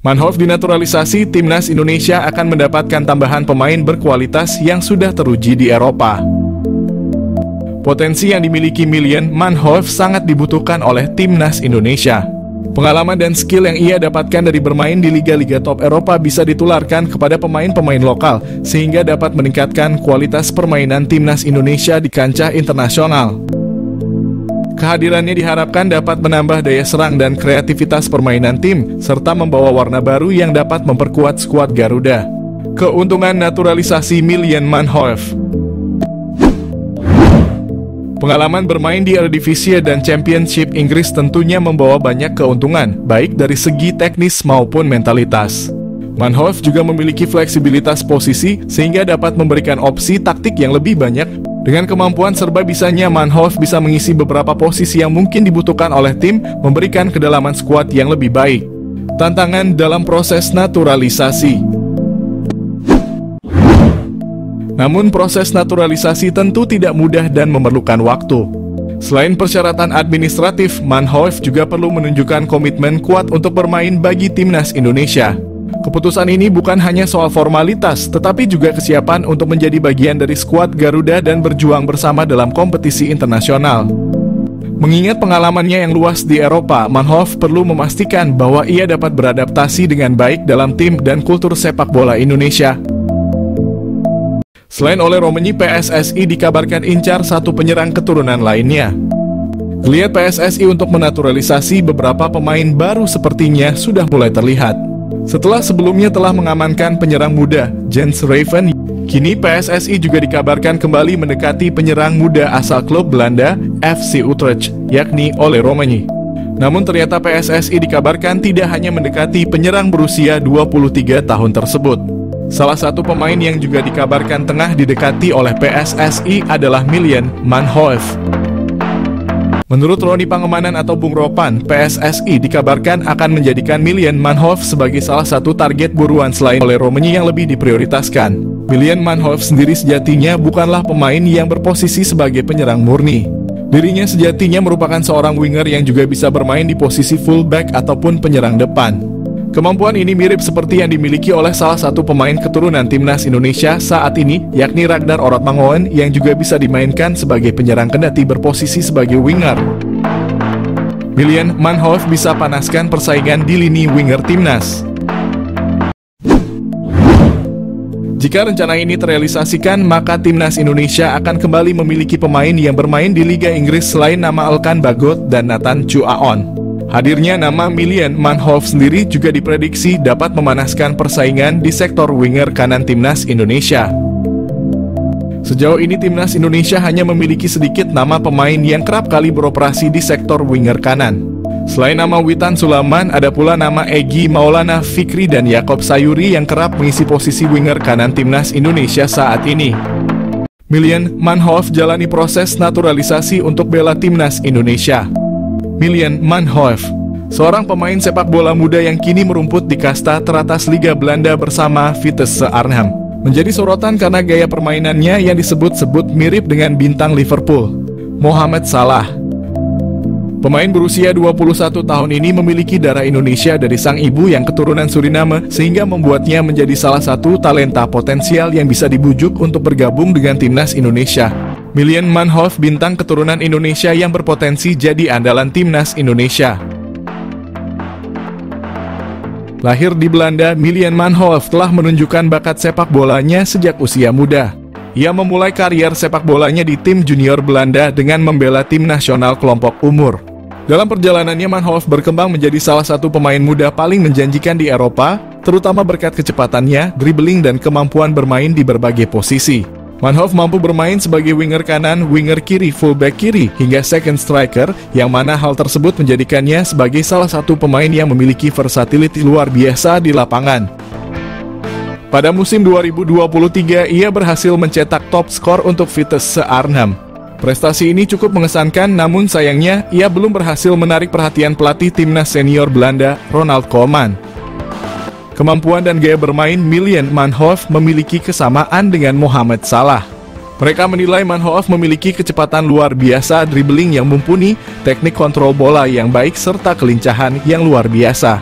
Manhoef dinaturalisasi, timnas Indonesia akan mendapatkan tambahan pemain berkualitas yang sudah teruji di Eropa. Potensi yang dimiliki Milan Manhoef sangat dibutuhkan oleh timnas Indonesia. Pengalaman dan skill yang ia dapatkan dari bermain di liga-liga top Eropa bisa ditularkan kepada pemain-pemain lokal, sehingga dapat meningkatkan kualitas permainan timnas Indonesia di kancah internasional. Kehadirannya diharapkan dapat menambah daya serang dan kreativitas permainan tim, serta membawa warna baru yang dapat memperkuat skuad Garuda. Keuntungan naturalisasi Milan Manhoef. Pengalaman bermain di Eredivisie dan Championship Inggris tentunya membawa banyak keuntungan, baik dari segi teknis maupun mentalitas. Manhoef juga memiliki fleksibilitas posisi, sehingga dapat memberikan opsi taktik yang lebih banyak. Dengan kemampuan serba bisanya, Manhoef bisa mengisi beberapa posisi yang mungkin dibutuhkan oleh tim, memberikan kedalaman skuad yang lebih baik. Tantangan dalam proses naturalisasi. Namun proses naturalisasi tentu tidak mudah dan memerlukan waktu. Selain persyaratan administratif, Manhoef juga perlu menunjukkan komitmen kuat untuk bermain bagi timnas Indonesia. Keputusan ini bukan hanya soal formalitas, tetapi juga kesiapan untuk menjadi bagian dari skuad Garuda dan berjuang bersama dalam kompetisi internasional. Mengingat pengalamannya yang luas di Eropa, Manhoef perlu memastikan bahwa ia dapat beradaptasi dengan baik dalam tim dan kultur sepak bola Indonesia. Selain oleh Romagnoli, PSSI dikabarkan incar satu penyerang keturunan lainnya. Geliat PSSI untuk menaturalisasi beberapa pemain baru sepertinya sudah mulai terlihat. Setelah sebelumnya telah mengamankan penyerang muda Jens Raven, kini PSSI juga dikabarkan kembali mendekati penyerang muda asal klub Belanda FC Utrecht, yakni Ole Romagnoli. Namun ternyata PSSI dikabarkan tidak hanya mendekati penyerang berusia 23 tahun tersebut. Salah satu pemain yang juga dikabarkan tengah didekati oleh PSSI adalah Milan Manhoef. Menurut Roni Pangemanan atau Bung Ropan, PSSI dikabarkan akan menjadikan Milan Manhoef sebagai salah satu target buruan selain oleh Romagnoli yang lebih diprioritaskan. Milan Manhoef sendiri sejatinya bukanlah pemain yang berposisi sebagai penyerang murni. Dirinya sejatinya merupakan seorang winger yang juga bisa bermain di posisi fullback ataupun penyerang depan. Kemampuan ini mirip seperti yang dimiliki oleh salah satu pemain keturunan timnas Indonesia saat ini, yakni Ragnar Orotmangoen, yang juga bisa dimainkan sebagai penyerang kendati berposisi sebagai winger. Milan Manhoef bisa panaskan persaingan di lini winger timnas. Jika rencana ini terrealisasikan, maka timnas Indonesia akan kembali memiliki pemain yang bermain di Liga Inggris selain nama Elkan Bagot dan Nathan Chuaon. Hadirnya nama Milan Manhoef sendiri juga diprediksi dapat memanaskan persaingan di sektor winger kanan timnas Indonesia. Sejauh ini timnas Indonesia hanya memiliki sedikit nama pemain yang kerap kali beroperasi di sektor winger kanan. Selain nama Witan Sulaiman, ada pula nama Egy Maulana Fikri dan Yakob Sayuri yang kerap mengisi posisi winger kanan timnas Indonesia saat ini. Milan Manhoef jalani proses naturalisasi untuk bela timnas Indonesia. Milan Manhoef, seorang pemain sepak bola muda yang kini merumput di kasta teratas Liga Belanda bersama Vitesse Arnhem, menjadi sorotan karena gaya permainannya yang disebut-sebut mirip dengan bintang Liverpool, Mohamed Salah. Pemain berusia 21 tahun ini memiliki darah Indonesia dari sang ibu yang keturunan Suriname, sehingga membuatnya menjadi salah satu talenta potensial yang bisa dibujuk untuk bergabung dengan timnas Indonesia. Milan Manhoef, bintang keturunan Indonesia yang berpotensi jadi andalan timnas Indonesia. Lahir di Belanda, Milan Manhoef telah menunjukkan bakat sepak bolanya sejak usia muda. Ia memulai karier sepak bolanya di tim junior Belanda dengan membela tim nasional kelompok umur. Dalam perjalanannya, Manhoef berkembang menjadi salah satu pemain muda paling menjanjikan di Eropa, terutama berkat kecepatannya, dribbling dan kemampuan bermain di berbagai posisi. Manhoef mampu bermain sebagai winger kanan, winger kiri, fullback kiri, hingga second striker, yang mana hal tersebut menjadikannya sebagai salah satu pemain yang memiliki versatility luar biasa di lapangan. Pada musim 2023, ia berhasil mencetak top skor untuk Vitesse Arnhem. Prestasi ini cukup mengesankan, namun sayangnya ia belum berhasil menarik perhatian pelatih timnas senior Belanda, Ronald Koeman. Kemampuan dan gaya bermain Milan Manhoef memiliki kesamaan dengan Mohamed Salah. Mereka menilai Manhoef memiliki kecepatan luar biasa, dribbling yang mumpuni, teknik kontrol bola yang baik, serta kelincahan yang luar biasa.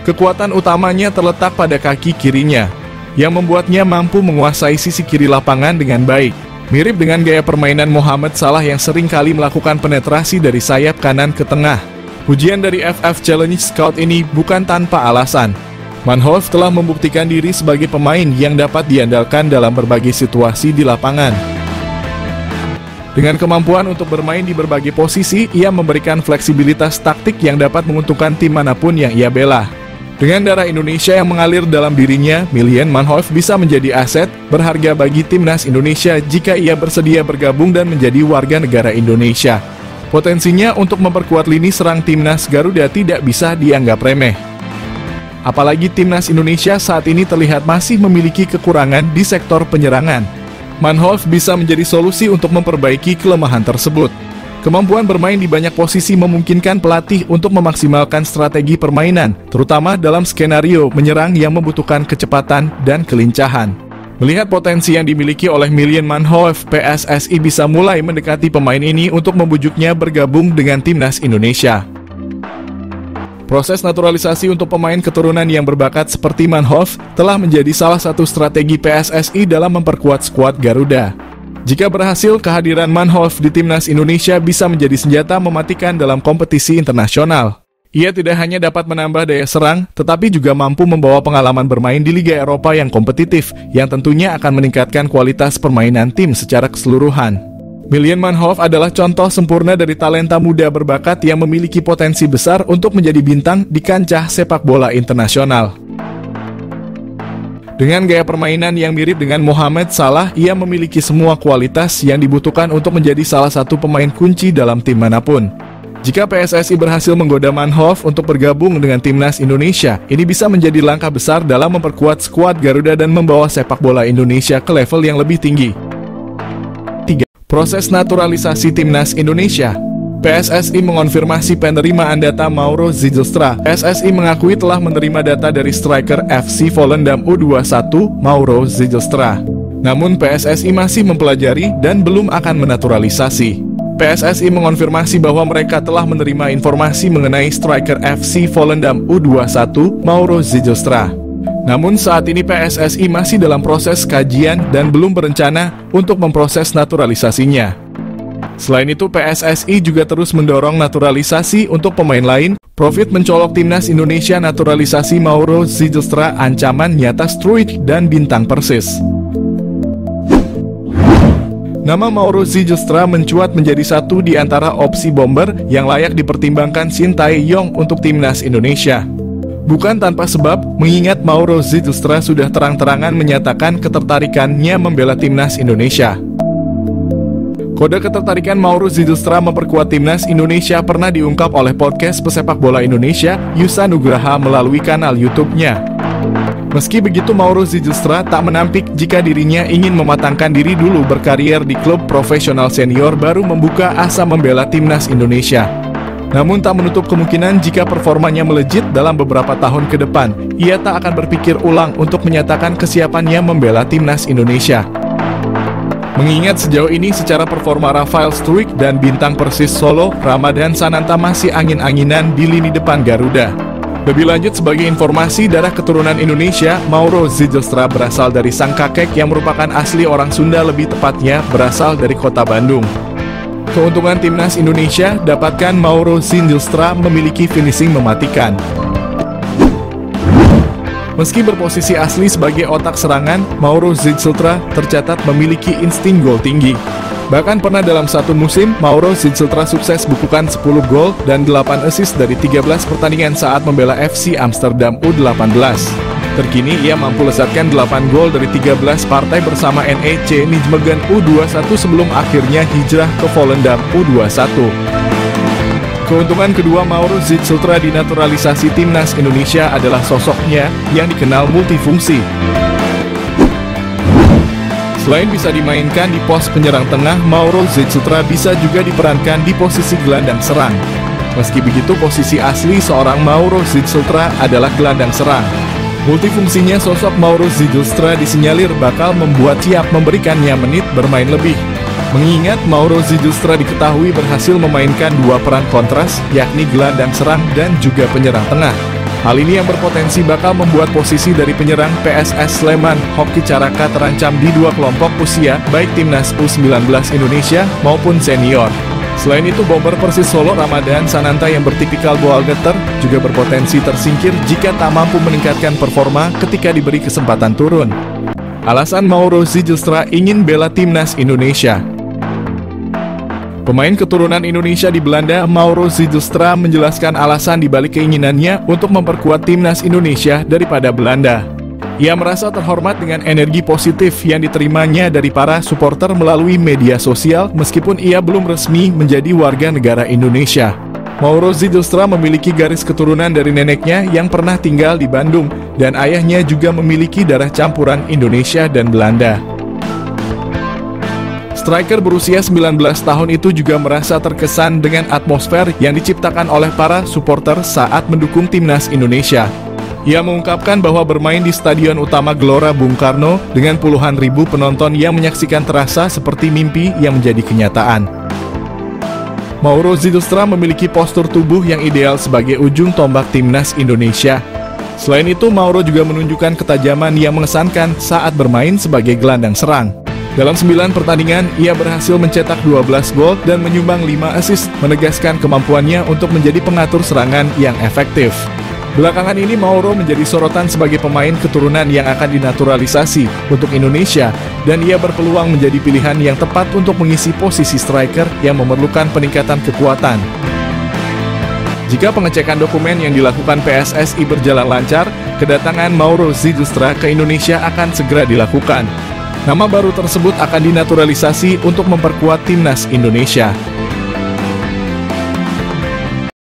Kekuatan utamanya terletak pada kaki kirinya, yang membuatnya mampu menguasai sisi kiri lapangan dengan baik. Mirip dengan gaya permainan Mohamed Salah yang sering kali melakukan penetrasi dari sayap kanan ke tengah. Pujian dari FF Challenge Scout ini bukan tanpa alasan. Manhoef telah membuktikan diri sebagai pemain yang dapat diandalkan dalam berbagai situasi di lapangan. Dengan kemampuan untuk bermain di berbagai posisi, ia memberikan fleksibilitas taktik yang dapat menguntungkan tim manapun yang ia bela. Dengan darah Indonesia yang mengalir dalam dirinya, Miljan Manhoef bisa menjadi aset berharga bagi timnas Indonesia jika ia bersedia bergabung dan menjadi warga negara Indonesia. Potensinya untuk memperkuat lini serang timnas Garuda tidak bisa dianggap remeh. Apalagi timnas Indonesia saat ini terlihat masih memiliki kekurangan di sektor penyerangan. Manhoef bisa menjadi solusi untuk memperbaiki kelemahan tersebut. Kemampuan bermain di banyak posisi memungkinkan pelatih untuk memaksimalkan strategi permainan, terutama dalam skenario menyerang yang membutuhkan kecepatan dan kelincahan. Melihat potensi yang dimiliki oleh Miljan Manhoef, PSSI bisa mulai mendekati pemain ini untuk membujuknya bergabung dengan timnas Indonesia. Proses naturalisasi untuk pemain keturunan yang berbakat seperti Manhoef telah menjadi salah satu strategi PSSI dalam memperkuat skuad Garuda. Jika berhasil, kehadiran Manhoef di timnas Indonesia bisa menjadi senjata mematikan dalam kompetisi internasional. Ia tidak hanya dapat menambah daya serang, tetapi juga mampu membawa pengalaman bermain di Liga Eropa yang kompetitif, yang tentunya akan meningkatkan kualitas permainan tim secara keseluruhan. Miljan Manhoef adalah contoh sempurna dari talenta muda berbakat yang memiliki potensi besar untuk menjadi bintang di kancah sepak bola internasional. Dengan gaya permainan yang mirip dengan Mohamed Salah, ia memiliki semua kualitas yang dibutuhkan untuk menjadi salah satu pemain kunci dalam tim manapun. Jika PSSI berhasil menggoda Manhoef untuk bergabung dengan timnas Indonesia, ini bisa menjadi langkah besar dalam memperkuat skuad Garuda dan membawa sepak bola Indonesia ke level yang lebih tinggi. 3. Proses naturalisasi timnas Indonesia. PSSI mengonfirmasi penerimaan data Mauro Zijlstra. PSSI mengakui telah menerima data dari striker FC Volendam U21 Mauro Zijlstra. Namun PSSI masih mempelajari dan belum akan menaturalisasi. PSSI mengonfirmasi bahwa mereka telah menerima informasi mengenai striker FC Volendam U21 Mauro Zijlstra. Namun saat ini PSSI masih dalam proses kajian dan belum berencana untuk memproses naturalisasinya. Selain itu, PSSI juga terus mendorong naturalisasi untuk pemain lain. Profit mencolok timnas Indonesia naturalisasi Mauro Zijlstra ancaman nyata Struijk dan bintang Persis. Nama Mauro Zijlstra mencuat menjadi satu di antara opsi bomber yang layak dipertimbangkan Shin Tae-yong untuk timnas Indonesia. Bukan tanpa sebab, mengingat Mauro Zijlstra sudah terang-terangan menyatakan ketertarikannya membela timnas Indonesia. Kode ketertarikan Mauro Zijlstra memperkuat timnas Indonesia pernah diungkap oleh podcast pesepak bola Indonesia, Yusa Nugraha melalui kanal YouTube-nya. Meski begitu, Mauro Zijlstra tak menampik jika dirinya ingin mematangkan diri dulu berkarier di klub profesional senior baru membuka asa membela timnas Indonesia. Namun tak menutup kemungkinan jika performanya melejit dalam beberapa tahun ke depan, ia tak akan berpikir ulang untuk menyatakan kesiapannya membela timnas Indonesia. Mengingat sejauh ini secara performa Rafael Struijk dan bintang Persis Solo, Ramadan Sananta masih angin-anginan di lini depan Garuda. Lebih lanjut, sebagai informasi, darah keturunan Indonesia, Mauro Zijlstra berasal dari sang kakek yang merupakan asli orang Sunda, lebih tepatnya berasal dari kota Bandung. Keuntungan timnas Indonesia, dapatkan Mauro Zijlstra memiliki finishing mematikan. Meski berposisi asli sebagai otak serangan, Mauro Zijlstra tercatat memiliki insting gol tinggi. Bahkan pernah dalam satu musim, Mauro Zijlstra sukses bukukan 10 gol dan 8 assist dari 13 pertandingan saat membela FC Amsterdam U18. Terkini ia mampu lesatkan 8 gol dari 13 partai bersama NEC Nijmegen U21 sebelum akhirnya hijrah ke Volendam U21. Keuntungan kedua Mauro Zijlstra di naturalisasi timnas Indonesia adalah sosoknya yang dikenal multifungsi. Selain bisa dimainkan di pos penyerang tengah, Mauro Zijlstra bisa juga diperankan di posisi gelandang serang. Meski begitu, posisi asli seorang Mauro Zijlstra adalah gelandang serang. Multifungsinya sosok Mauro Zijlstra disinyalir bakal membuat siap memberikannya menit bermain lebih. Mengingat Mauro Zijlstra diketahui berhasil memainkan dua peran kontras, yakni gelandang serang dan juga penyerang tengah. Hal ini yang berpotensi bakal membuat posisi dari penyerang PSS Sleman, Hoki Caraka terancam di dua kelompok usia, baik timnas U19 Indonesia maupun senior. Selain itu, bomber Persis Solo Ramadan Sananta yang bertipikal ball getter juga berpotensi tersingkir jika tak mampu meningkatkan performa ketika diberi kesempatan turun. Alasan Mauro Zijlstra ingin bela timnas Indonesia. Pemain keturunan Indonesia di Belanda, Mauro Zijlstra menjelaskan alasan dibalik keinginannya untuk memperkuat timnas Indonesia daripada Belanda. Ia merasa terhormat dengan energi positif yang diterimanya dari para supporter melalui media sosial meskipun ia belum resmi menjadi warga negara Indonesia. Mauro Zijlstra memiliki garis keturunan dari neneknya yang pernah tinggal di Bandung dan ayahnya juga memiliki darah campuran Indonesia dan Belanda. Striker berusia 19 tahun itu juga merasa terkesan dengan atmosfer yang diciptakan oleh para supporter saat mendukung timnas Indonesia. Ia mengungkapkan bahwa bermain di Stadion Utama Gelora Bung Karno dengan puluhan ribu penonton yang menyaksikan terasa seperti mimpi yang menjadi kenyataan. Mauro Zijlstra memiliki postur tubuh yang ideal sebagai ujung tombak timnas Indonesia. Selain itu, Mauro juga menunjukkan ketajaman yang mengesankan saat bermain sebagai gelandang serang. Dalam 9 pertandingan, ia berhasil mencetak 12 gol dan menyumbang 5 assist, menegaskan kemampuannya untuk menjadi pengatur serangan yang efektif. Belakangan ini, Mauro menjadi sorotan sebagai pemain keturunan yang akan dinaturalisasi untuk Indonesia, dan ia berpeluang menjadi pilihan yang tepat untuk mengisi posisi striker yang memerlukan peningkatan kekuatan. Jika pengecekan dokumen yang dilakukan PSSI berjalan lancar, kedatangan Mauro Zijlstra ke Indonesia akan segera dilakukan. Nama baru tersebut akan dinaturalisasi untuk memperkuat timnas Indonesia.